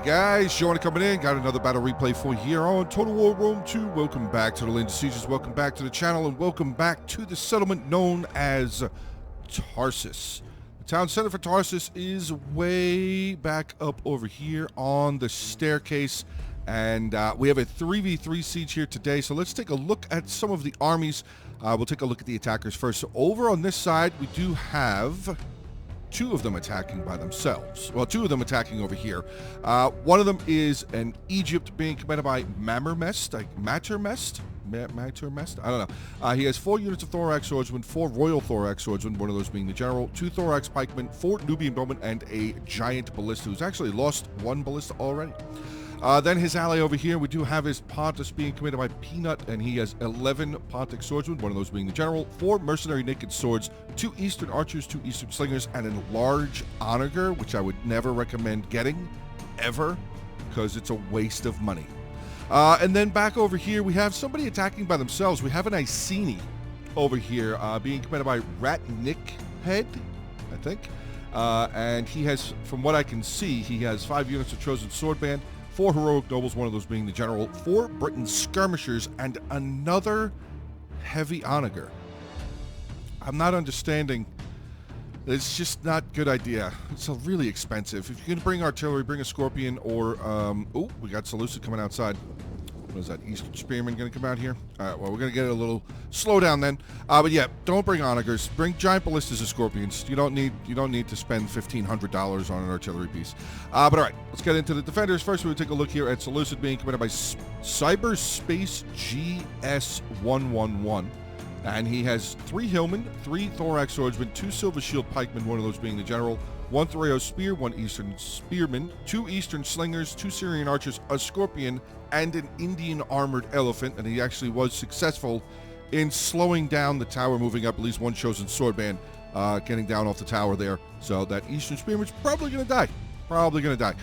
guys, Joe Onit coming in. Got another battle replay for you here on Total War Rome 2. Welcome back to the Land of Sieges. Welcome back to the channel, and welcome back to the settlement known as Tarsus. The town center for Tarsus is way back up over here on the staircase, and we have a 3v3 siege here today. So let's take a look at some of the armies. We'll take a look at the attackers first. So over on this side, we do have two of them attacking by themselves. Well, two of them attacking over here. One of them is an Egypt being commanded by Matermest. I don't know. He has 4 units of thorax swordsmen, 4 royal thorax swordsmen, one of those being the general, 2 thorax pikemen, 4 Nubian bowmen, and a giant ballista who's actually lost 1 ballista already. Then his ally over here, we do have his Pontus being commanded by Peanut, and he has 11 Pontic swordsmen, one of those being the general, 4 mercenary naked swords, 2 eastern archers, 2 eastern slingers, and a large onager, which I would never recommend getting, ever, because it's a waste of money. And then back over here, we have somebody attacking by themselves. We have an Iceni over here, being commanded by Ratnickhead, I think. And he has, from what I can see, he has 5 units of chosen swordband, 4 heroic nobles, one of those being the general, 4 Briton skirmishers, and another heavy onager. I'm not understanding. It's just not a good idea. It's really expensive. If you're going to bring artillery, bring a Scorpion or, oh, we got Seleucid coming outside. What is that, Eastern Spearman going to come out here? All right, well, we're going to get a little slow down then. But yeah, don't bring onagers. Bring giant ballistas or Scorpions. You don't need to spend $1,500 on an artillery piece. But all right, let's get into the defenders. First, we'll take a look here at Seleucid being commanded by Cyberspace GS111. And he has 3 hillmen, 3 thorax swordsmen, 2 silver shield pikemen, one of those being the general, 1 Thoreo spear, 1 eastern spearman, 2 eastern slingers, 2 Syrian archers, a scorpion, and an Indian armored elephant. And he actually was successful in slowing down the tower, moving up at least 1 chosen swordband, getting down off the tower there. So that eastern spearman's probably going to die.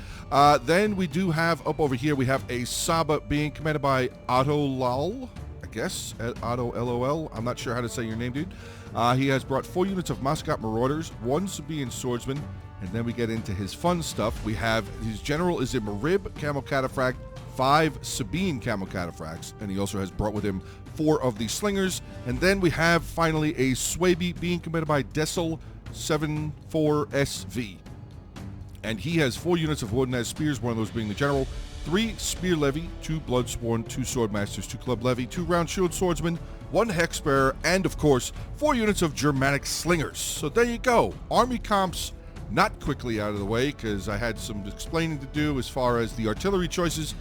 Then we do have, up over here, we have a Saba being commanded by Otto Lal. I guess, Otto LOL. I'm not sure how to say your name, dude. He has brought 4 units of Muscat Marauders, 1 Sabean Swordsman, and then we get into his fun stuff. We have, his general is a Marib Camel Cataphract, 5 Sabean Camel Cataphracts, and he also has brought with him 4 of the Slingers. And then we have, finally, a Swaby being commanded by Dessel 74SV. And he has 4 units of Wooden as Spears, one of those being the general, 3 Spear Levy, 2 Bloodsworn, 2 Swordmasters, 2 Club Levy, 2 Round Shield Swordsmen, 1 Hexbearer, and of course, 4 units of Germanic Slingers. So there you go. Army comps not quickly out of the way, because I had some explaining to do as far as the artillery choices.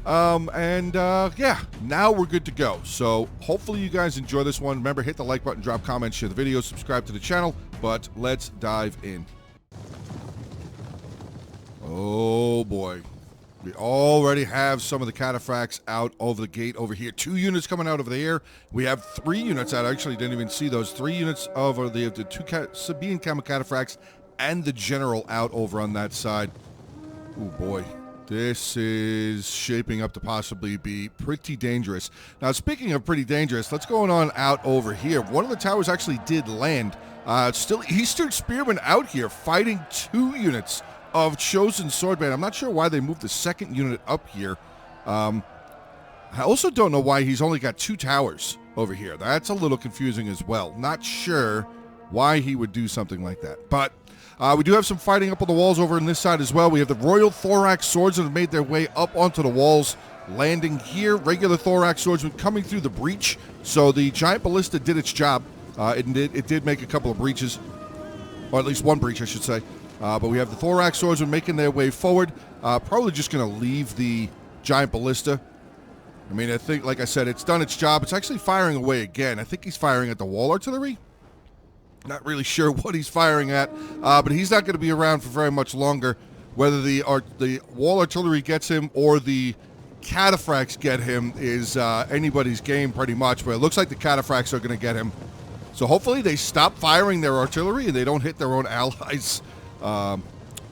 Yeah, now we're good to go. So hopefully you guys enjoy this one. Remember, hit the like button, drop comments, share the video, subscribe to the channel, but let's dive in. Oh boy. We already have some of the Cataphracts out over the gate over here. 2 units coming out over there. We have 3 units out. I actually didn't even see those. 3 units over the 2 Sabean Camel Cataphracts and the general out over on that side. Oh boy. This is shaping up to possibly be pretty dangerous. Now, speaking of pretty dangerous, let's go on out over here. One of the towers actually did land. Still Eastern Spearmen out here fighting 2 units of chosen swordband. I'm not sure why they moved the 2nd unit up here. I also don't know why he's only got 2 towers over here. That's a little confusing as well. Not sure why he would do something like that. But we do have some fighting up on the walls over on this side as well. We have the Royal Thorax Swords that have made their way up onto the walls, landing here. Regular Thorax Swordsmen coming through the breach. So the Giant Ballista did its job. It did make a couple of breaches, or at least 1 breach, I should say. But we have the Thorax Swordsmen making their way forward. Probably just going to leave the Giant Ballista. I mean, I think, like I said, it's done its job. It's actually firing away again. I think he's firing at the wall artillery. Not really sure what he's firing at, but he's not going to be around for very much longer. Whether the wall artillery gets him or the Cataphracts get him is anybody's game pretty much. But it looks like the Cataphracts are going to get him. So hopefully they stop firing their artillery and they don't hit their own allies'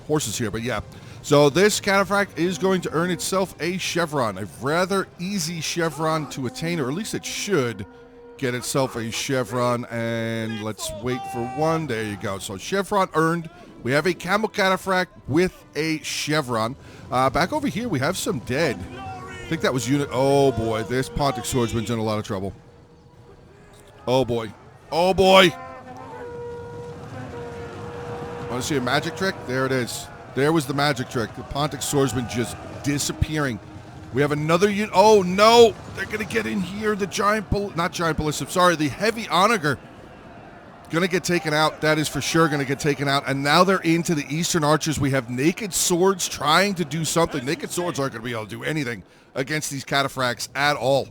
horses here. But yeah, so this Cataphract is going to earn itself a chevron, a rather easy chevron to attain, or at least it should get itself a chevron. And let's wait for one. There you go. So chevron earned. We have a Camel Cataphract with a Chevron. Back over here, we have some dead. I think that was unit. Oh, boy. This Pontic Swordsman's in a lot of trouble. Oh, boy. Oh, boy. Want to see a magic trick? There it is. There was the magic trick. The Pontic Swordsman just disappearing. We have another unit. Oh, no. They're going to get in here. The giant, not giant ballista, sorry, the heavy onager. Going to get taken out. That is for sure going to get taken out. And now they're into the Eastern Archers. We have naked swords trying to do something. Naked swords aren't going to be able to do anything against these cataphracts at all.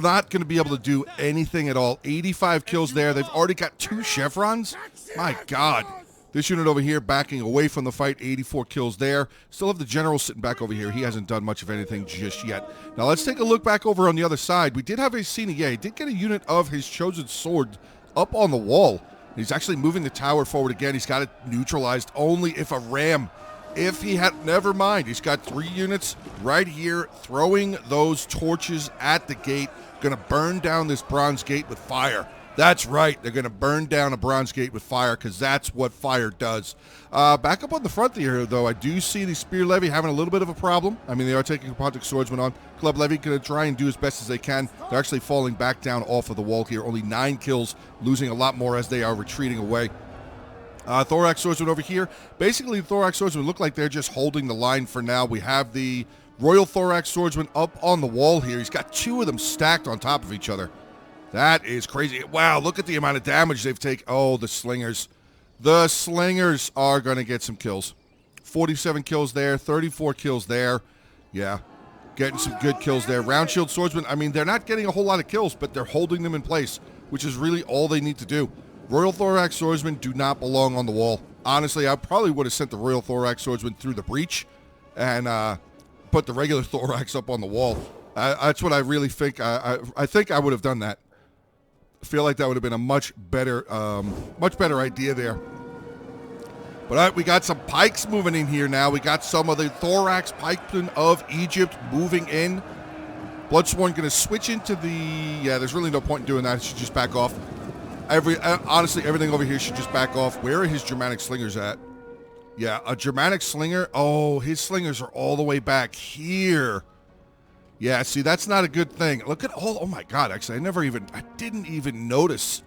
Not going to be able to do anything at all. 85 kills there. They've already got 2 chevrons. My God. This unit over here backing away from the fight, 84 kills there. Still have the general sitting back over here. He hasn't done much of anything just yet. Now let's take a look back over on the other side. We did have a scene. Yeah, he did get a unit of his chosen sword up on the wall. He's actually moving the tower forward again. He's got it neutralized only if a ram. If he had, never mind. He's got 3 units right here throwing those torches at the gate. Going to burn down this bronze gate with fire. That's right. They're going to burn down a bronze gate with fire because that's what fire does. Back up on the front here, though, I do see the Spear Levy having a little bit of a problem. I mean, they are taking a Pontic Swordsman on. Club Levy going to try and do as best as they can. They're actually falling back down off of the wall here. Only 9 kills, losing a lot more as they are retreating away. Thorax Swordsman over here. Basically, the Thorax Swordsman look like they're just holding the line for now. We have the Royal Thorax Swordsman up on the wall here. He's got 2 of them stacked on top of each other. That is crazy. Wow, look at the amount of damage they've taken. Oh, the slingers. The slingers are going to get some kills. 47 kills there, 34 kills there. Yeah, getting some good kills there. Round Shield Swordsman, I mean, they're not getting a whole lot of kills, but they're holding them in place, which is really all they need to do. Royal Thorax Swordsmen do not belong on the wall. Honestly, I probably would have sent the Royal Thorax Swordsman through the breach and put the regular Thorax up on the wall. That's what I really think. I think I would have done that. I feel like that would have been a much better idea there. But all right, we got some pikes moving in here now. We got some of the Thorax pikemen of Egypt moving in. Bloodsworn going to switch into the... Yeah, there's really no point in doing that. It should just back off. Honestly, everything over here should just back off. Where are his Germanic slingers at? Yeah, a Germanic slinger. Oh, his slingers are all the way back here. Yeah, see, that's not a good thing. Look at all... Oh, my God, actually, I didn't even notice.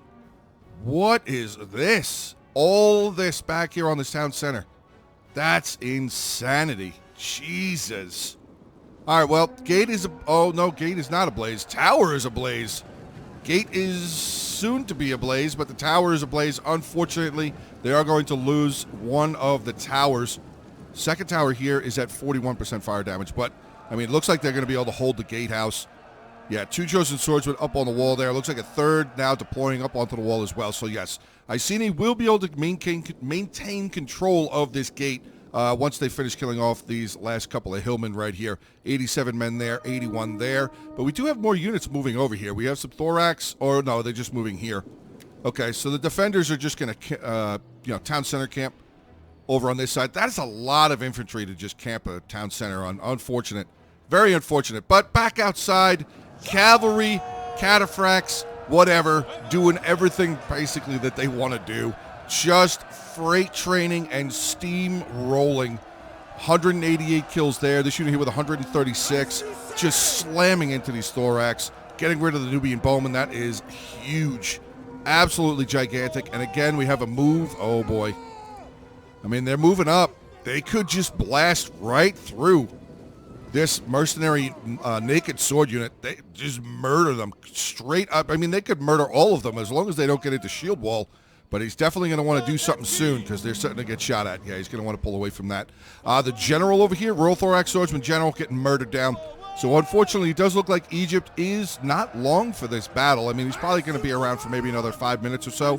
What is this? All this back here on this town center. That's insanity. Jesus. All right, well, gate is... Oh, no, gate is not ablaze. Tower is ablaze. Gate is soon to be ablaze, but the tower is ablaze. Unfortunately, they are going to lose one of the towers. Second tower here is at 41% fire damage, but... I mean, it looks like they're going to be able to hold the gatehouse. Yeah, 2 chosen swordsmen up on the wall there. Looks like a third now deploying up onto the wall as well. So, yes, Iceni will be able to maintain control of this gate once they finish killing off these last couple of hillmen right here. 87 men there, 81 there. But we do have more units moving over here. We have some Thorax, or no, they're just moving here. Okay, so the defenders are just going to, town center camp over on this side. That is a lot of infantry to just camp a town center on. Unfortunate. Very unfortunate. But back outside, cavalry, cataphracts, whatever, doing everything basically that they want to do. Just freight training and steam rolling. 188 kills there. This unit here with 136. Just slamming into these thorax. Getting rid of the Nubian bowman. That is huge. Absolutely gigantic. And again, we have a move. Oh, boy. I mean, they're moving up. They could just blast right through this mercenary naked sword unit. They just murder them straight up. I mean, they could murder all of them as long as they don't get into shield wall. But he's definitely going to want to do something soon because they're starting to get shot at. Yeah, he's going to want to pull away from that. The general over here, Royal Thorax Swordsman General, getting murdered down. So, unfortunately, it does look like Egypt is not long for this battle. I mean, he's probably going to be around for maybe another 5 minutes or so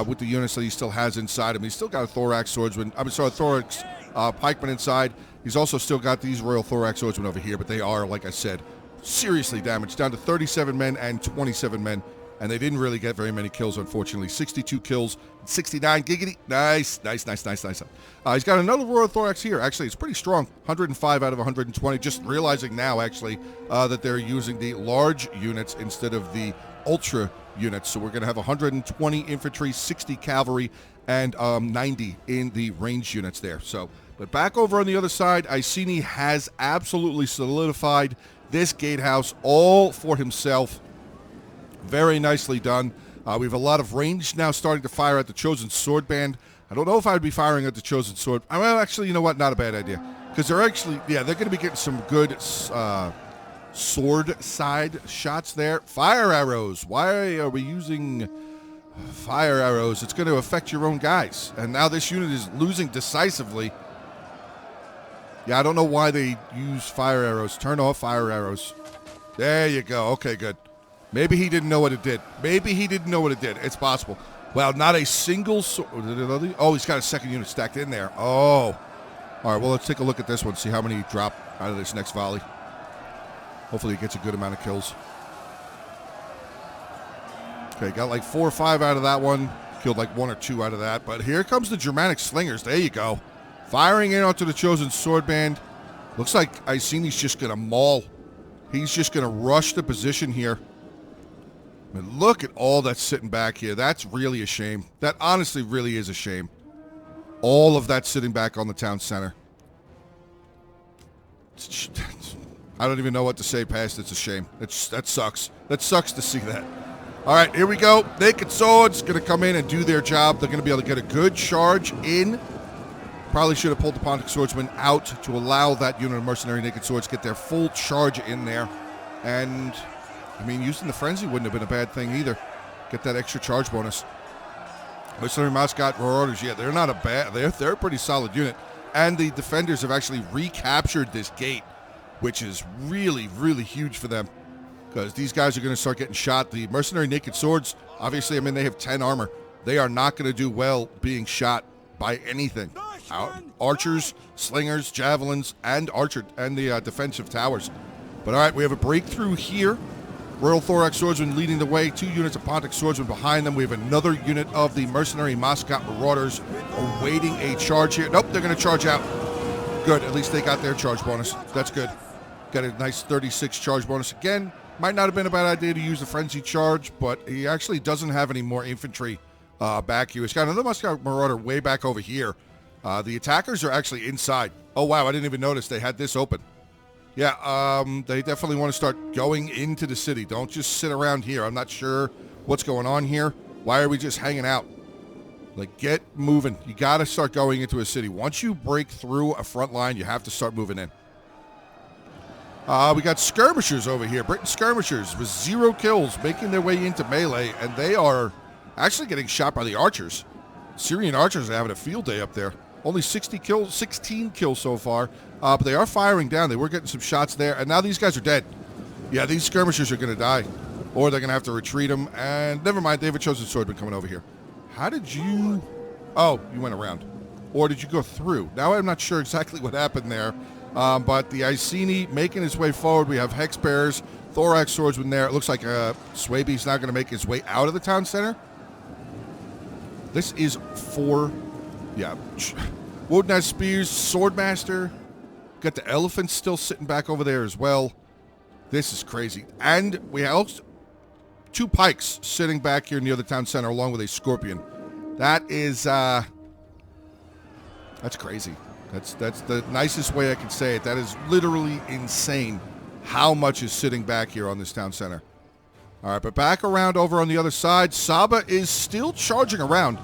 with the units that he still has inside him. He's still got a Thorax Swordsman. I'm sorry, Thorax Pikeman inside. He's also still got these Royal Thorax Swordsmen over here, but they are, like I said, seriously damaged. Down to 37 men and 27 men. And they didn't really get very many kills, unfortunately. 62 kills, 69 giggity. Nice. He's got another Royal Thorax here. Actually, it's pretty strong. 105 out of 120. Just realizing now, actually, that they're using the large units instead of the ultra units. So we're going to have 120 infantry, 60 cavalry, and 90 in the range units there. So, but back over on the other side, Iceni has absolutely solidified this gatehouse all for himself. Very nicely done. We have a lot of range now starting to fire at the Chosen Sword Band. I don't know if I would be firing at the Chosen Sword. Well, actually, you know what? Not a bad idea. Because they're actually, yeah, they're going to be getting some good sword side shots there. Fire arrows. Why are we using fire arrows? It's going to affect your own guys. And now this unit is losing decisively. Yeah, I don't know why they use fire arrows. Turn off fire arrows. There you go. Okay, good. Maybe he didn't know what it did. Maybe he didn't know what it did. It's possible. Well, not a single sword. Oh, he's got a second unit stacked in there. Oh. All right, well, let's take a look at this one, see how many drop out of this next volley. Hopefully he gets a good amount of kills. Okay, got like 4 or 5 out of that one. Killed like 1 or 2 out of that. But here comes the Germanic Slingers. There you go. Firing in onto the Chosen Sword Band. Looks like Iceni's just going to maul. He's just going to rush the position here. I mean, look at all that's sitting back here. That's really a shame. That honestly really is a shame. All of that sitting back on the town center. I don't even know what to say past it's a shame. That sucks. That sucks to see that. All right, here we go. Naked Swords going to come in and do their job. They're going to be able to get a good charge in. Probably should have pulled the Pontic Swordsman out to allow that unit of Mercenary Naked Swords get their full charge in there. And, I mean, using the Frenzy wouldn't have been a bad thing either. Get that extra charge bonus. Mercenary Mascot Marauders, yeah, they're not a bad, they're a pretty solid unit. And the defenders have actually recaptured this gate, which is really, really huge for them. Because these guys are going to start getting shot. The Mercenary Naked Swords, obviously, I mean, they have 10 armor. They are not going to do well being shot by anything. Archers, slingers, javelins, and the defensive towers. But all right, we have a breakthrough here. Royal Thorax Swordsman leading the way. 2 units of Pontic Swordsman behind them. We have another unit of the Mercenary Mascot Marauders awaiting a charge here. Nope, they're going to charge out. Good, at least they got their charge bonus. That's good. Got a nice 36 charge bonus again. Might not have been a bad idea to use the Frenzy Charge, but he actually doesn't have any more infantry back here. He's got another Mascot Marauder way back over here. The attackers are actually inside. Oh, wow, I didn't even notice they had this open. Yeah, they definitely want to start going into the city. Don't just sit around here. I'm not sure what's going on here. Why are we just hanging out? Like, get moving. You got to start going into a city. Once you break through a front line, you have to start moving in. We got skirmishers over here. Britain skirmishers with 0 kills making their way into melee, and they are actually getting shot by the archers. Syrian archers are having a field day up there. Only 16 kills so far, but they are firing down. They were getting some shots there, and now these guys are dead. Yeah, these skirmishers are going to die, or they're going to have to retreat them, and never mind, they have a Chosen Swordman coming over here. How did you... Oh, you went around. Or did you go through? Now I'm not sure exactly what happened there, but the Iceni making his way forward. We have Hex Bearers, Thorax Swordsman there. It looks like Swaby's now going to make his way out of the town center. This is for... Yeah. Wodenaz Spears, Swordmaster. Got the elephants still sitting back over there as well. This is crazy. And we have 2 pikes sitting back here near the town center along with a scorpion. That is, that's crazy. That's the nicest way I can say it. That is literally insane how much is sitting back here on this town center. All right, but back around over on the other side, Saba is still charging around.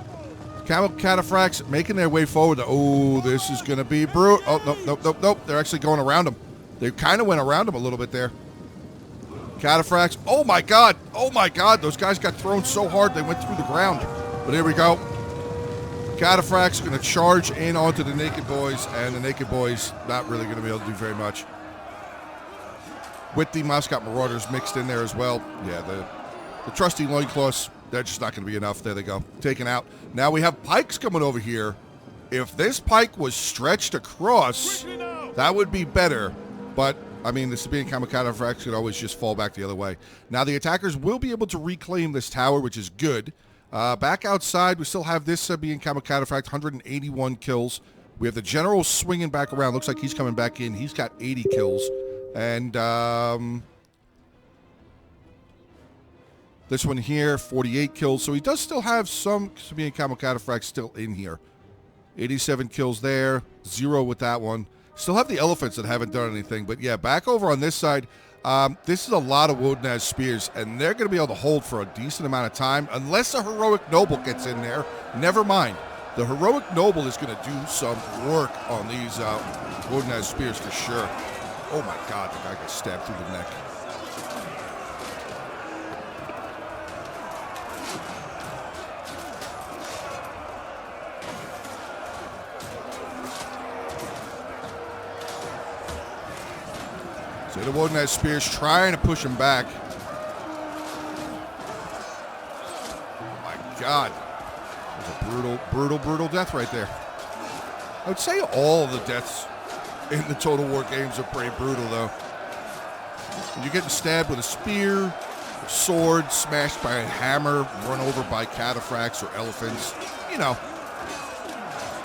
Cataphracts making their way forward. Oh, this is going to be brutal. Oh, nope. They're actually going around him. They kind of went around him a little bit there. Cataphracts. Oh, my God. Those guys got thrown so hard they went through the ground. But here we go. Cataphracts going to charge in onto the Naked Boys, and the Naked Boys not really going to be able to do very much. With the Mascot Marauders mixed in there as well. Yeah, the trusty loincloths, they're just not going to be enough. There they go. Taken out. Now we have pikes coming over here. If this pike was stretched across, that would be better. But, I mean, the Sabean Cataphracts could always just fall back the other way. Now the attackers will be able to reclaim this tower, which is good. Back outside, we still have this Sabean Cataphracts, 181 kills. We have the general swinging back around. Looks like he's coming back in. He's got 80 kills. And, This one here, 48 kills. So he does still have some Sabean Cataphracts still in here. 87 kills there. 0 with that one. Still have the elephants that haven't done anything. But yeah, back over on this side, this is a lot of Wodenaz spears, and they're going to be able to hold for a decent amount of time, unless a heroic noble gets in there. Never mind. The heroic noble is going to do some work on these Wodenaz spears for sure. Oh my God, the guy got stabbed through the neck. So the Wodenaz spears trying to push him back. Oh my God. That's a brutal, brutal, brutal death right there. I would say all of the deaths in the Total War games are pretty brutal, though. When you're getting stabbed with a spear, a sword, smashed by a hammer, run over by cataphracts or elephants, you know,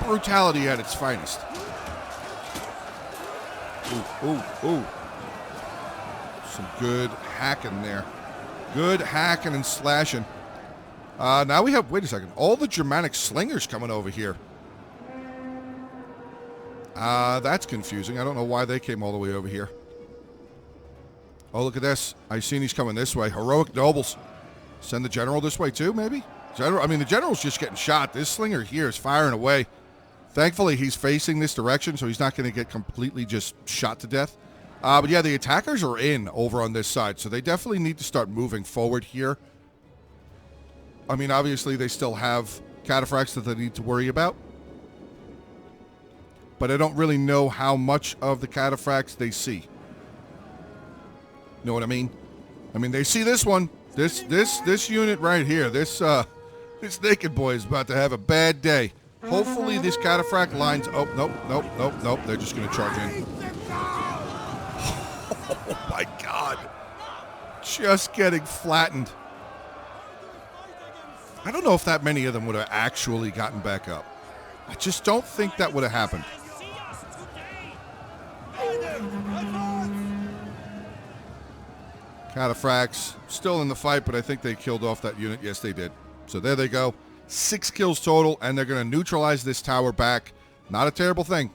brutality at its finest. Ooh, ooh, ooh. Some good hacking there. Good hacking and slashing. Now we have, wait a second, all the Germanic slingers coming over here. That's confusing. I don't know why they came all the way over here. Oh, look at this. Iceni's coming this way. Heroic nobles. Send the general this way too, maybe? I mean, the general's just getting shot. This slinger here is firing away. Thankfully, he's facing this direction, so he's not going to get completely just shot to death. But yeah, the attackers are in over on this side, so they definitely need to start moving forward here. I mean, obviously, they still have cataphracts that they need to worry about. But I don't really know how much of the cataphracts they see. Know what I mean? I mean, they see this one. This unit right here. This naked boy is about to have a bad day. Hopefully, this cataphract lines... Oh, nope, nope, nope, nope. They're just going to charge in. Oh, my God. Just getting flattened. I don't know if that many of them would have actually gotten back up. I just don't think that would have happened. Cataphracts still in the fight, but I think they killed off that unit. Yes, they did. So there they go. 6 kills total, and they're going to neutralize this tower back. Not a terrible thing.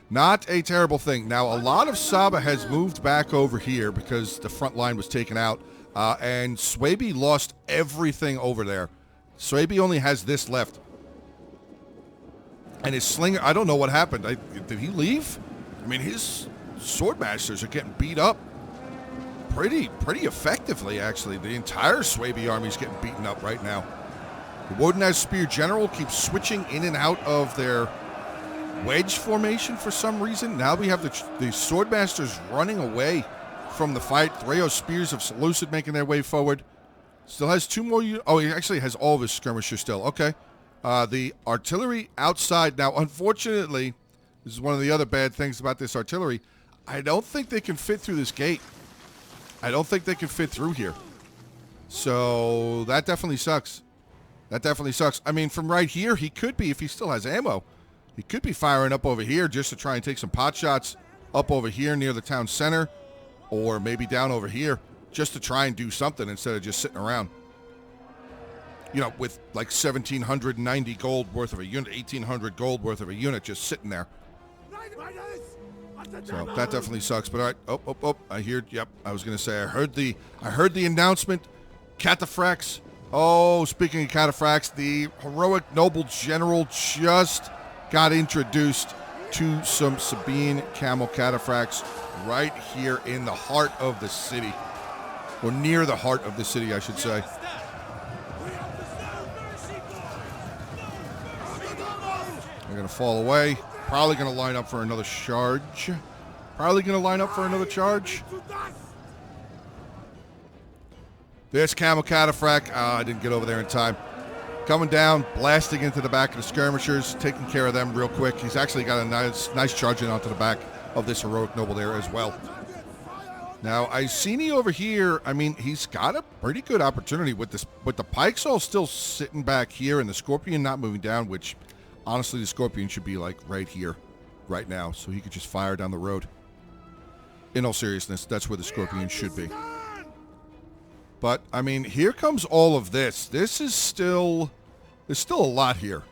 Not a terrible thing. Now, a lot of Saba has moved back over here because the front line was taken out, and Swaby lost everything over there. Swaby only has this left. And his slinger, I don't know what happened. Did he leave? I mean, his swordmasters are getting beat up pretty effectively, actually. The entire Swaby army is getting beaten up right now. The Wodenaz Spear General keeps switching in and out of their wedge formation for some reason. Now we have the swordmasters running away from the fight. Threo Spears of Seleucid making their way forward. Still has 2 more units. Oh, he actually has all of his skirmishers still. Okay. The artillery outside. Now, unfortunately, this is one of the other bad things about this artillery. I don't think they can fit through this gate. I don't think they can fit through here. So that definitely sucks. That definitely sucks. I mean, from right here, he could be, if he still has ammo, he could be firing up over here just to try and take some pot shots up over here near the town center, or maybe down over here just to try and do something instead of just sitting around. You know, with like 1,790 gold worth of a unit, 1,800 gold worth of a unit just sitting there. So that definitely sucks. But all right, oh, I hear. Yep, I was gonna say I heard the announcement. Cataphracts. Oh, speaking of cataphracts, the heroic noble general just got introduced to some Sabean camel cataphracts right here in the heart of the city, or near the heart of the city, I should say. They're gonna fall away. Probably going to line up for another charge. There's Camel Cataphract. I didn't get over there in time. Coming down, blasting into the back of the skirmishers, taking care of them real quick. He's actually got a nice charge in onto the back of this heroic noble there as well. Now, Iceni over here, I mean, he's got a pretty good opportunity with this, with the pikes all still sitting back here and the Scorpion not moving down, which... honestly, the Scorpion should be, like, right here, right now, so he could just fire down the road. In all seriousness, that's where the Scorpion should be. But, I mean, here comes all of this. This is still... There's still a lot here.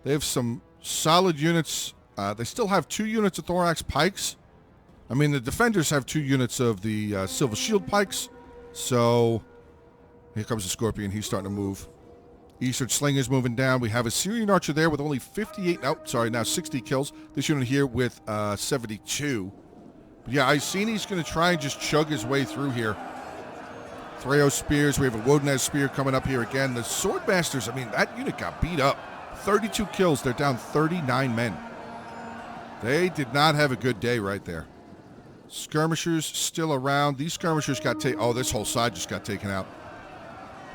They have some solid units. They still have 2 units of Thorax Pikes. I mean, the defenders have 2 units of the Silver Shield Pikes. So, here comes the Scorpion. He's starting to move. Eastern Slinger's moving down. We have a Syrian Archer there with only 58... Oh, sorry, now 60 kills. This unit here with 72. But yeah, Icini's going to try and just chug his way through here. Threo Spears. We have a Wodenez Spear coming up here again. The Swordmasters, I mean, that unit got beat up. 32 kills. They're down 39 men. They did not have a good day right there. Skirmishers still around. These skirmishers got taken... Oh, this whole side just got taken out.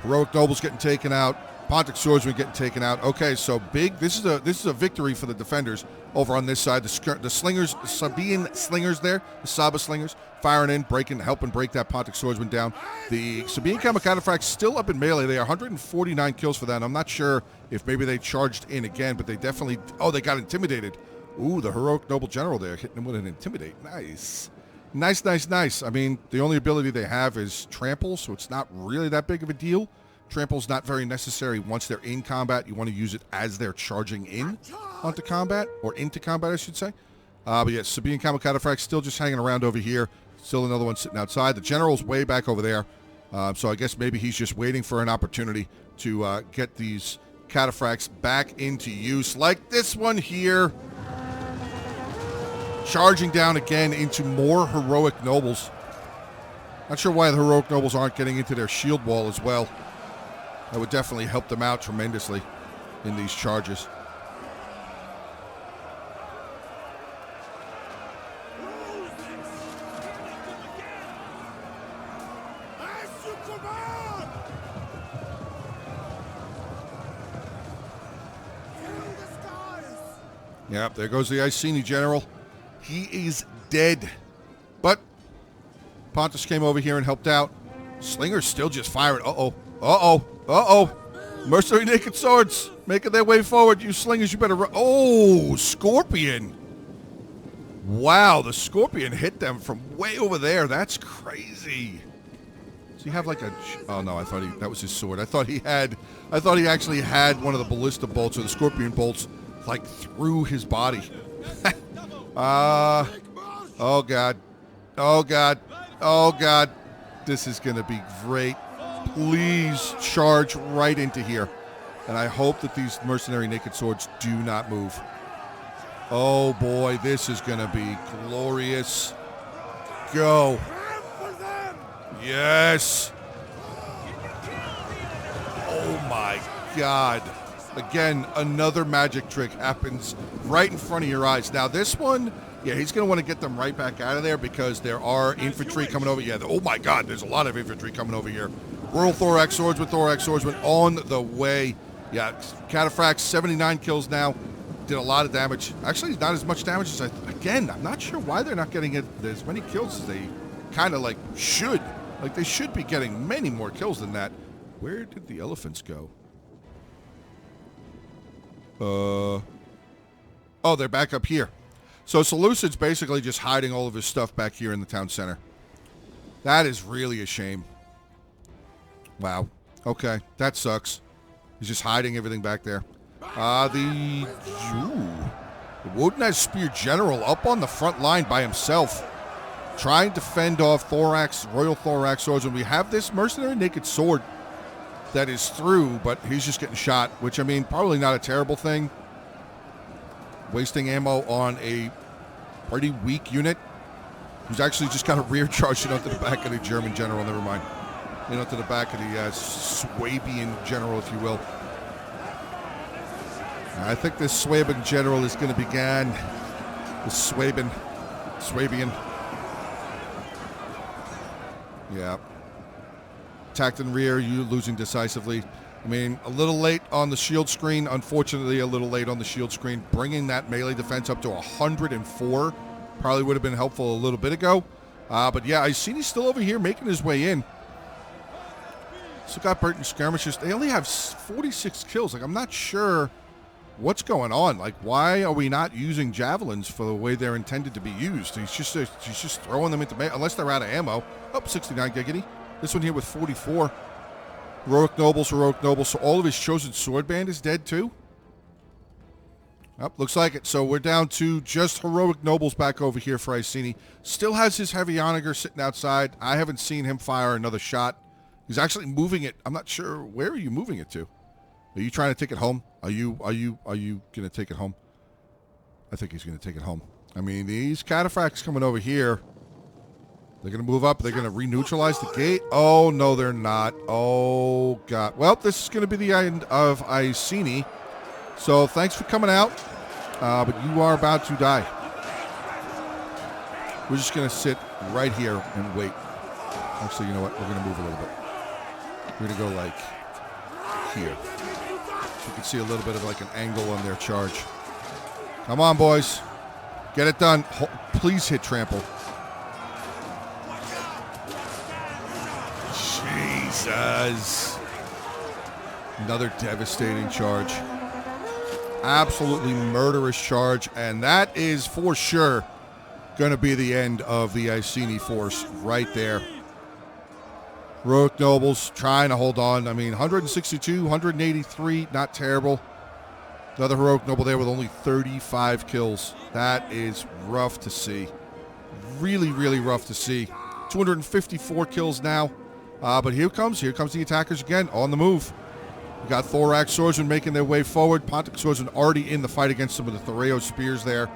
Heroic Nobles getting taken out. Pontic Swordsmen getting taken out. Okay, so big. This is a victory for the defenders over on this side. The slingers, Sabean slingers there, the Saba slingers, firing in, breaking, helping break that Pontic Swordsman down. The Sabean Cataphracts still up in melee. They are 149 kills for that. I'm not sure if maybe they charged in again, but they definitely... Oh, they got intimidated. Ooh, the Heroic Noble General there hitting them with an Intimidate. Nice. Nice, nice, nice. I mean, the only ability they have is Trample, so it's not really that big of a deal. Trample's not very necessary once they're in combat. You want to use it as they're charging in onto combat, or into combat, I should say. But yeah, Sabean Cataphracts still just hanging around over here. Still another one sitting outside. The General's way back over there. So I guess maybe he's just waiting for an opportunity to get these Cataphracts back into use. Like this one here. Charging down again into more Heroic Nobles. Not sure why the Heroic Nobles aren't getting into their shield wall as well. That would definitely help them out tremendously in these charges. Yep, there goes the Iceni General. He is dead. But Pontus came over here and helped out. Slinger's still just firing. Uh-oh. Uh-oh. Uh-oh. Mercenary Naked Swords making their way forward. You slingers, you better run. Oh, Scorpion. Wow, the Scorpion hit them from way over there. That's crazy. Does he have like a... Oh, no, I thought that was his sword. I thought he actually had one of the ballista bolts or the Scorpion bolts like through his body. Oh, God. Oh, God. Oh, God. This is going to be great. Please charge right into here. And I hope that these Mercenary Naked Swords do not move. Oh, boy. This is going to be glorious. Go. Yes. Oh, my God. Again, another magic trick happens right in front of your eyes. Now, this one, yeah, he's going to want to get them right back out of there because there are infantry coming over. Yeah, oh, my God, there's a lot of infantry coming over here. Royal Thorax Swordsman on the way. Yeah, Cataphracts, 79 kills now. Did a lot of damage. Actually, not as much damage as Again, I'm not sure why they're not getting as many kills as they kind of like should. Like, they should be getting many more kills than that. Where did the elephants go? Oh, they're back up here. So Seleucid's basically just hiding all of his stuff back here in the town center. That is really a shame. Wow. Okay, that sucks. He's just hiding everything back there. The Wodenez Spear General up on the front line by himself, trying to fend off Royal Thorax Swordsman. We have this Mercenary Naked Sword that is through, but he's just getting shot, which, I mean, probably not a terrible thing. Wasting ammo on a pretty weak unit who's actually just got a rear charge onto the back of the German general. Never mind. Onto the back of the Swabian general, if you will. I think this Swabian general is going to begin. The Swabian. Yeah. Attacked in rear, you losing decisively. I mean, a little late on the shield screen. Unfortunately, a little late on the shield screen. Bringing that melee defense up to 104 probably would have been helpful a little bit ago. But yeah, Icini's still over here making his way in. Still got Burton skirmishers. They only have 46 kills. Like, I'm not sure what's going on. Like, why are we not using javelins for the way they're intended to be used? He's just throwing them into unless they're out of ammo. Oh, 69 giggity. This one here with 44. Heroic Nobles, Heroic Nobles. So all of his chosen sword band is dead too? Oh, looks like it. So we're down to just Heroic Nobles back over here for Iceni. Still has his Heavy Onager sitting outside. I haven't seen him fire another shot. He's actually moving it. I'm not sure. Where are you moving it to? Are you trying to take it home? Are you going to take it home? I think he's going to take it home. I mean, these Cataphracts coming over here. They're going to move up. They're going to re-neutralize the gate. Oh, no, they're not. Oh, God. Well, this is going to be the end of Iceni. So thanks for coming out. But you are about to die. We're just going to sit right here and wait. Actually, you know what? We're going to move a little bit. We're going to go like here. So you can see a little bit of like an angle on their charge. Come on, boys. Get it done. Please hit trample. Jesus. Another devastating charge. Absolutely murderous charge. And that is for sure going to be the end of the Iceni force right there. Heroic Nobles trying to hold on. I mean, 162, 183, not terrible. Another Heroic Noble there with only 35 kills. That is rough to see. Really, really rough to see. 254 kills now. But here comes the attackers again on the move. We got Thorax Swordsmen making their way forward. Pontic Swordsmen already in the fight against some of the Thoreo spears there.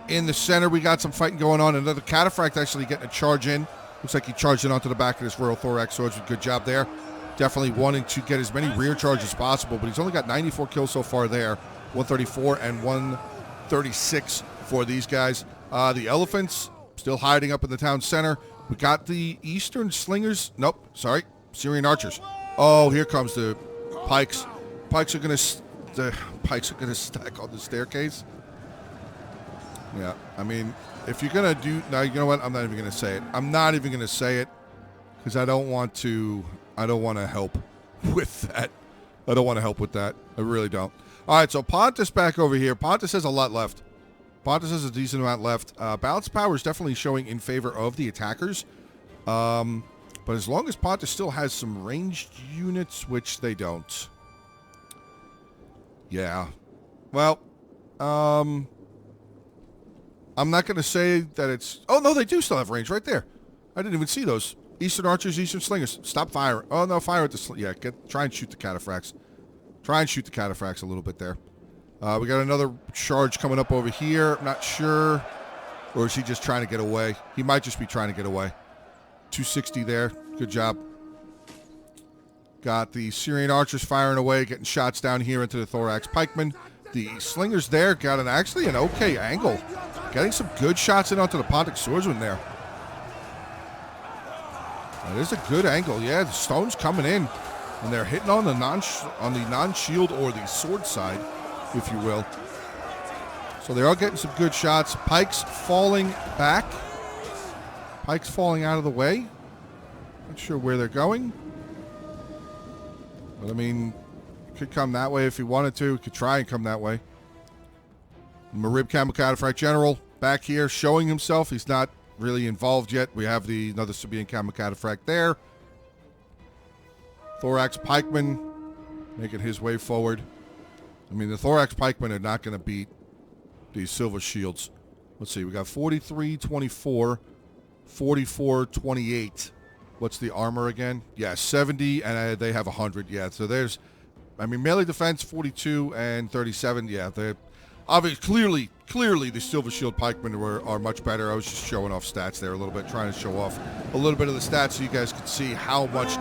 In the center, we got some fighting going on. Another Cataphract actually getting a charge in. Looks like he charged it onto the back of this Royal Thorax Swordsman. Good job there. Definitely wanting to get as many rear charges as possible, but he's only got 94 kills so far there. 134 and 136 for these guys. The Elephants still hiding up in the town center. We got the Eastern Slingers. Nope, sorry. Syrian Archers. Oh, here comes the Pikes. Pikes are going to stack on the staircase. Yeah, I mean, if you're going to do... Now, you know what? I'm not even going to say it. I'm not even going to say it because I don't want to help with that. I don't want to help with that. I really don't. All right, so Pontus back over here. Pontus has a lot left. Pontus has a decent amount left. Balance power is definitely showing in favor of the attackers. But as long as Pontus still has some ranged units, which they don't. Yeah. Well, I'm not going to say that it's... Oh, no, they do still have range right there. I didn't even see those. Eastern Archers, Eastern Slingers. Stop firing. Oh, no, fire at the... Yeah, try and shoot the Cataphracts. Try and shoot the Cataphracts a little bit there. We got another charge coming up over here. I'm not sure. Or is he just trying to get away? He might just be trying to get away. 260 there. Good job. Got the Syrian Archers firing away, getting shots down here into the Thorax Pikemen. The Slingers there got actually an okay angle. Getting some good shots in onto the Pontic Swordsman there. That is a good angle. Yeah, the stone's coming in. And they're hitting on the non-shield or the sword side, if you will. So they are getting some good shots. Pikes falling back. Pikes falling out of the way. Not sure where they're going. But, I mean, could come that way if he wanted to. Could try and come that way. Marib Cataphract General back here showing himself. He's not really involved yet. We have another Sabean Cataphract there. Thorax Pikeman making his way forward. I mean, the Thorax Pikemen are not going to beat these Silver Shields. Let's see. We got 43-24, 44-28. What's the armor again? Yeah, 70, and they have 100. Yeah, so there's... I mean, melee defense, 42 and 37. Yeah, they're... Obviously, clearly, the Silver Shield Pikemen are much better. I was just showing off stats there a little bit, trying to show off a little bit of the stats so you guys could see how much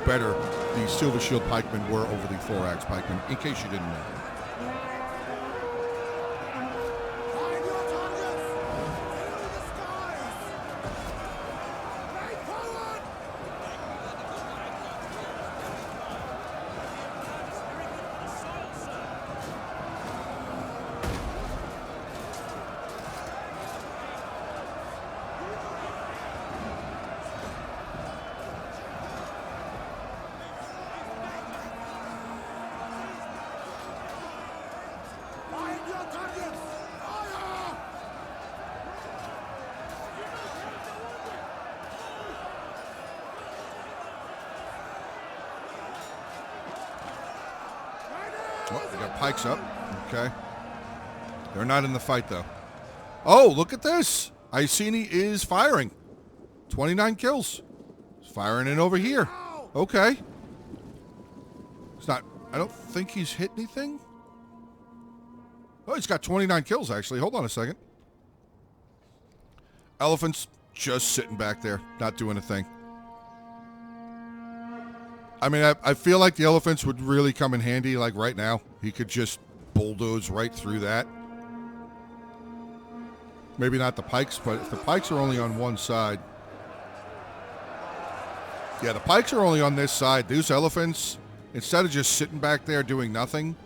better the Silver Shield Pikemen were over the Thorax Pikemen, in case you didn't know. pikes up. Okay. They're not in the fight, though. Oh, look at this. Iceni is firing. 29 kills. He's firing in over here. Okay. It's not... I don't think he's hit anything. Oh, he's got 29 kills, actually. Hold on a second. Elephant's just sitting back there, not doing a thing. I mean, I feel like the elephants would really come in handy, like right now. He could just bulldoze right through that. Maybe not the pikes, but if the pikes are only on one side. Yeah, the pikes are only on this side. These elephants, instead of just sitting back there doing nothing,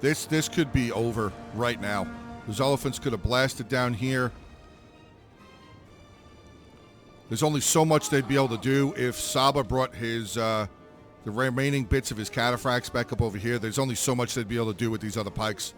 this could be over right now. Those elephants could have blasted down here. There's only so much they'd be able to do if Saba brought his... the remaining bits of his cataphracts back up over here. There's only so much they'd be able to do with these other pikes.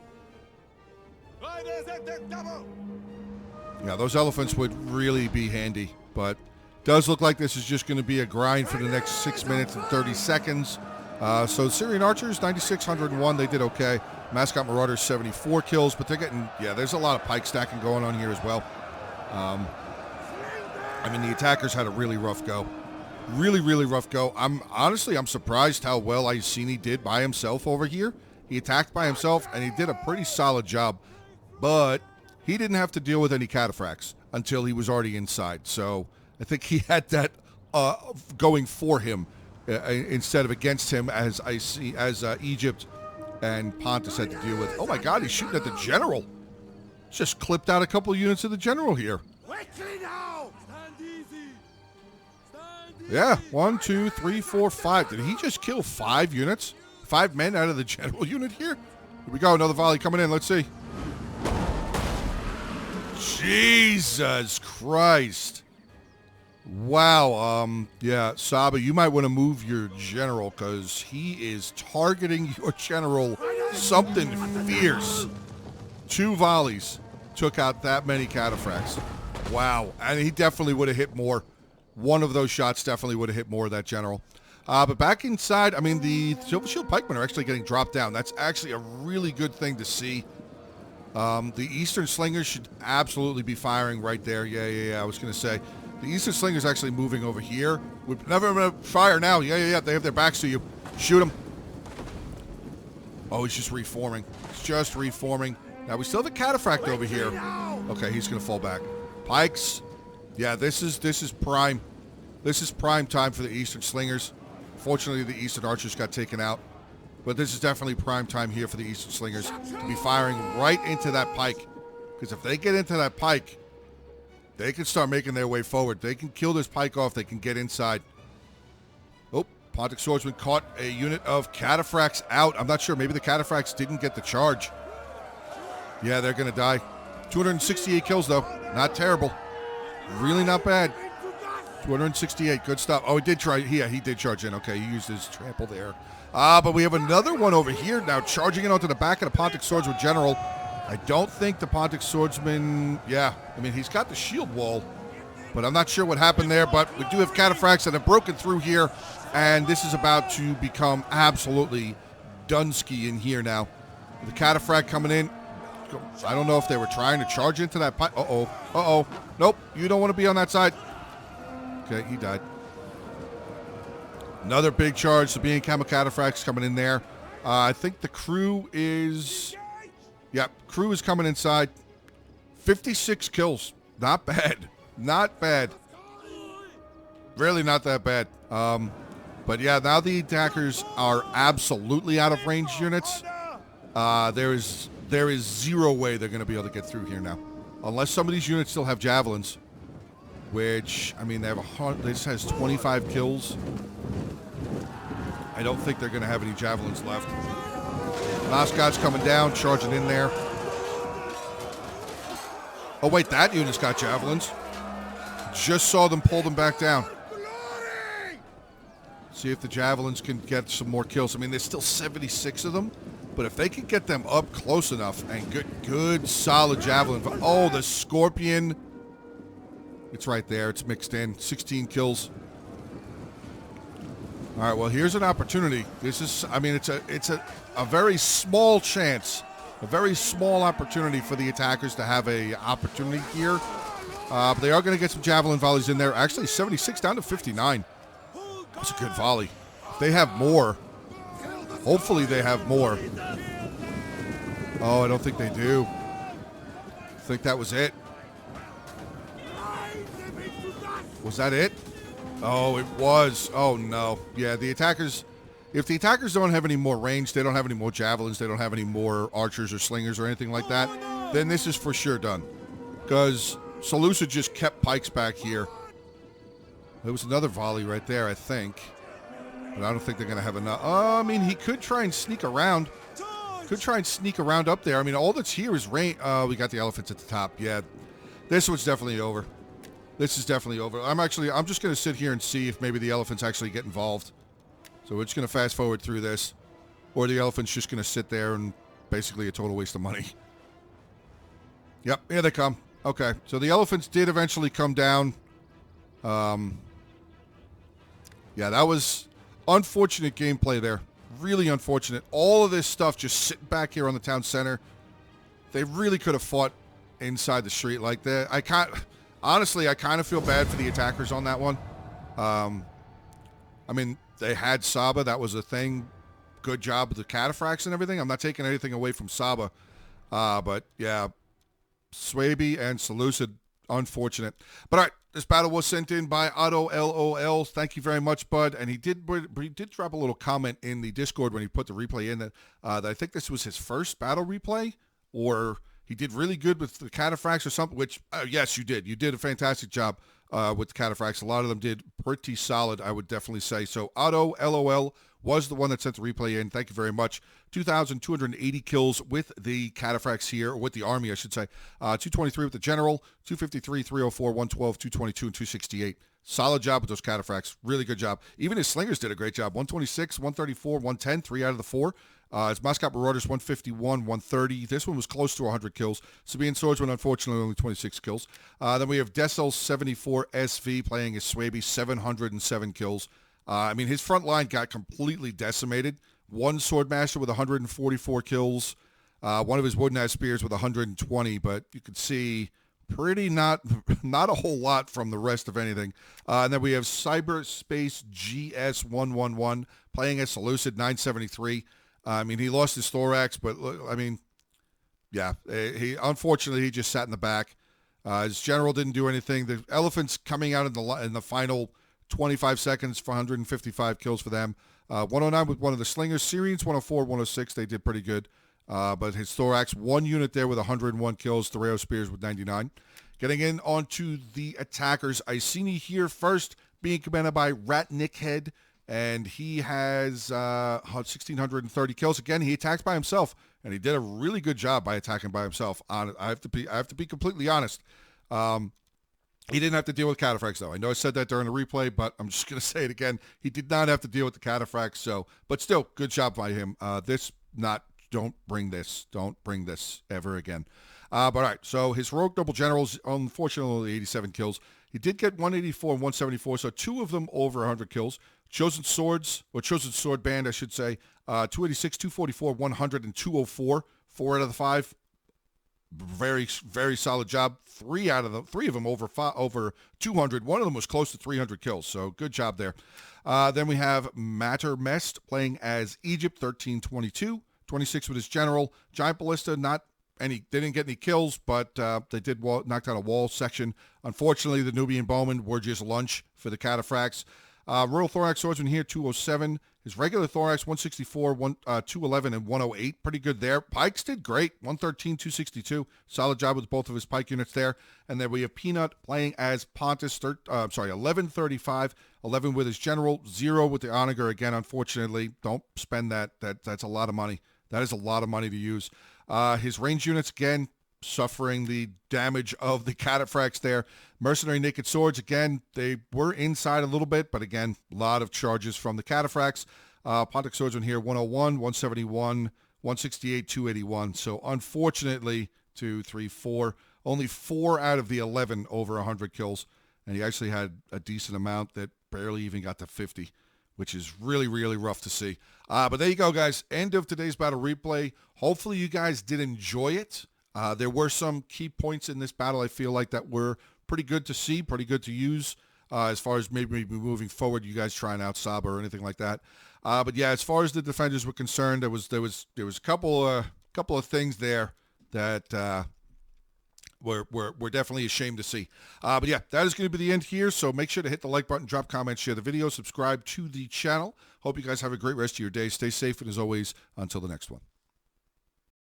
Yeah, those elephants would really be handy, but does look like this is just going to be a grind for the next 6 minutes and 30 seconds. So Syrian Archers, 9,601, they did okay. Mascot Marauders, 74 kills, but they're getting, yeah, there's a lot of pike stacking going on here as well. I mean, the attackers had a really rough go. Really, really rough go. I'm surprised how well Iceni did by himself over here. He attacked by himself, and he did a pretty solid job. But he didn't have to deal with any cataphracts until he was already inside. So I think he had that going for him instead of against him, as Egypt and Pontus had to deal with. Oh my God, he's shooting at the general. Just clipped out a couple of units of the general here. Yeah, 1, 2, 3, 4, 5. Did he just kill 5 units? 5 men out of the general unit here? Here we go, another volley coming in. Let's see. Jesus Christ. Wow, yeah, Saba, you might want to move your general because he is targeting your general something fierce. 2 volleys took out that many cataphracts. Wow, and he definitely would have hit more. One of those shots definitely would have hit more of that general. But back inside, I mean, the Silver Shield pikemen are actually getting dropped down. That's actually a really good thing to see. The Eastern Slingers should absolutely be firing right there. Yeah, I was going to say. The Eastern Slingers actually moving over here. We've never fire now. Yeah. They have their backs to you. Shoot them. Oh, he's just reforming. He's just reforming. Now, we still have a cataphract over here. Okay, he's going to fall back. Pikes. Yeah, this is prime. This is prime time for the Eastern Slingers. Fortunately, the Eastern Archers got taken out. But this is definitely prime time here for the Eastern Slingers to be firing right into that pike. Because if they get into that pike, they can start making their way forward. They can kill this pike off. They can get inside. Oh, Pontic Swordsman caught a unit of cataphracts out. I'm not sure. Maybe the cataphracts didn't get the charge. Yeah, they're going to die. 268 kills, though. Not terrible. Really not bad. 268. Good stuff. Oh, he did try. Yeah, he did charge in. Okay, he used his trample there. But we have another one over here now, charging in onto the back of the Pontic Swordsman General. I don't think the Pontic Swordsman... Yeah, I mean, he's got the shield wall, but I'm not sure what happened there. But we do have cataphracts that have broken through here, and this is about to become absolutely Dunsky in here now. The cataphract coming in. I don't know if they were trying to charge into that pipe. Uh-oh. Nope, you don't want to be on that side. Okay, he died. Another big charge. Sabean Cataphracts coming in there. I think the crew is... Yep, crew is coming inside. 56 kills. Not bad. Not bad. Really not that bad. But yeah, now the attackers are absolutely out of range units. There is zero way they're going to be able to get through here now. Unless some of these units still have javelins. Which, I mean, this has 25 kills. I don't think they're going to have any javelins left. Mascot's coming down, charging in there. Oh, wait, that unit's got javelins. Just saw them pull them back down. See if the javelins can get some more kills. I mean, there's still 76 of them. But if they can get them up close enough and good solid javelin. Oh, the Scorpion. It's right there. It's mixed in. 16 kills. All right, well, here's an opportunity. This is, I mean, it's a very small chance, a very small opportunity for the attackers to have a opportunity here. But they are going to get some javelin volleys in there. Actually, 76 down to 59. That's a good volley. If they have more, hopefully they have more. Oh, I don't think they do. I think that was it. Was that it? Oh, it was. Oh, no. Yeah, the attackers, if the attackers don't have any more range, they don't have any more javelins, they don't have any more archers or slingers or anything like that, then this is for sure done. Because Salusa just kept pikes back here. There was another volley right there, I think. But I don't think they're going to have enough. I mean, he could try and sneak around. Could try and sneak around up there. I mean, all that's here is rain. We got the elephants at the top. Yeah, this one's definitely over. This is definitely over. I'm just going to sit here and see if maybe the elephants actually get involved. So we're just going to fast forward through this. Or the elephant's just going to sit there and basically a total waste of money. Yep, here they come. Okay, so the elephants did eventually come down. Yeah, that was unfortunate gameplay there. Really unfortunate. All of this stuff just sitting back here on the town center. They really could have fought inside the street like that. Honestly, I kind of feel bad for the attackers on that one. I mean, they had Saba. That was a thing. Good job with the Cataphracts and everything. I'm not taking anything away from Saba. But, yeah, Swaby and Seleucid, unfortunate. But, all right, this battle was sent in by Otto LOL. Thank you very much, bud. And he did drop a little comment in the Discord when he put the replay in that I think this was his first battle replay, or he did really good with the Cataphracts or something, which, yes, you did. You did a fantastic job with the Cataphracts. A lot of them did pretty solid, I would definitely say. So Otto LOL was the one that sent the replay in. Thank you very much. 2,280 kills with the Cataphracts here, or with the army, I should say. 223 with the general, 253, 304, 112, 222, and 268. Solid job with those Cataphracts. Really good job. Even his slingers did a great job. 126, 134, 110, 3 out of the 4. His Moscow Marauders, 151, 130. This one was close to 100 kills. Sabean Swordsman, unfortunately, only 26 kills. Then we have Dessel, 74 SV, playing as Swaby, 707 kills. I mean, his front line got completely decimated. One Swordmaster with 144 kills. One of his Wooden-Ass Spears with 120, but you could see pretty not a whole lot from the rest of anything. And then we have Cyberspace GS111 playing as Seleucid, 973. I mean, he lost his thorax, but I mean, yeah, he unfortunately just sat in the back. His general didn't do anything. The elephants coming out in the final 25 seconds for 155 kills for them. 109 with one of the slingers. Syrians 104, 106. They did pretty good. But his thorax, one unit there with 101 kills. Thoreo Spears with 99. Getting in onto the attackers. Iceni here first, being commanded by Ratnickhead. And he has 1,630 kills. Again, he attacks by himself, and he did a really good job by attacking by himself. I have to be completely honest. He didn't have to deal with Cataphracts, though. I know I said that during the replay, but I'm just going to say it again. He did not have to deal with the Cataphracts, but still, good job by him. Don't bring this ever again. But all right, so his Rogue Double Generals, unfortunately, only 87 kills. He did get 184 and 174, so two of them over 100 kills. Chosen Sword Band, I should say, 286, 244, 100, and 204. 4 out of the 5. Very, very solid job. Three of them over 200. One of them was close to 300 kills, so good job there. Then we have Matter Mest playing as Egypt, 1322. 26 with his general. Giant Ballista, they didn't get any kills, but they did knock out a wall section. Unfortunately, the Nubian Bowmen were just lunch for the Cataphracts. Royal Thorax Swordsman here, 207. His regular Thorax, 164, 211, and 108. Pretty good there. Pikes did great, 113, 262. Solid job with both of his pike units there. And then we have Peanut playing as Pontus, 1135. 11 with his general, 0 with the Onager. Again, unfortunately, don't spend that. That's a lot of money. That is a lot of money to use. His range units, again, suffering the damage of the Cataphracts there. Mercenary Naked Swords, again, they were inside a little bit, but again, a lot of charges from the Cataphracts. Pontic Swordsman here, 101, 171, 168, 281. So unfortunately, 2, 3, 4, only 4 out of the 11 over 100 kills. And he actually had a decent amount that barely even got to 50, which is really, really rough to see. But there you go, guys. End of today's battle replay. Hopefully you guys did enjoy it. There were some key points in this battle I feel like that were pretty good to see, pretty good to use as far as maybe moving forward, you guys trying out Saba or anything like that. But yeah, as far as the defenders were concerned, there was a couple of things there that we're definitely ashamed to see. But yeah, that is going to be the end here. So make sure to hit the like button, drop comments, share the video, subscribe to the channel. Hope you guys have a great rest of your day. Stay safe, and as always, until the next one.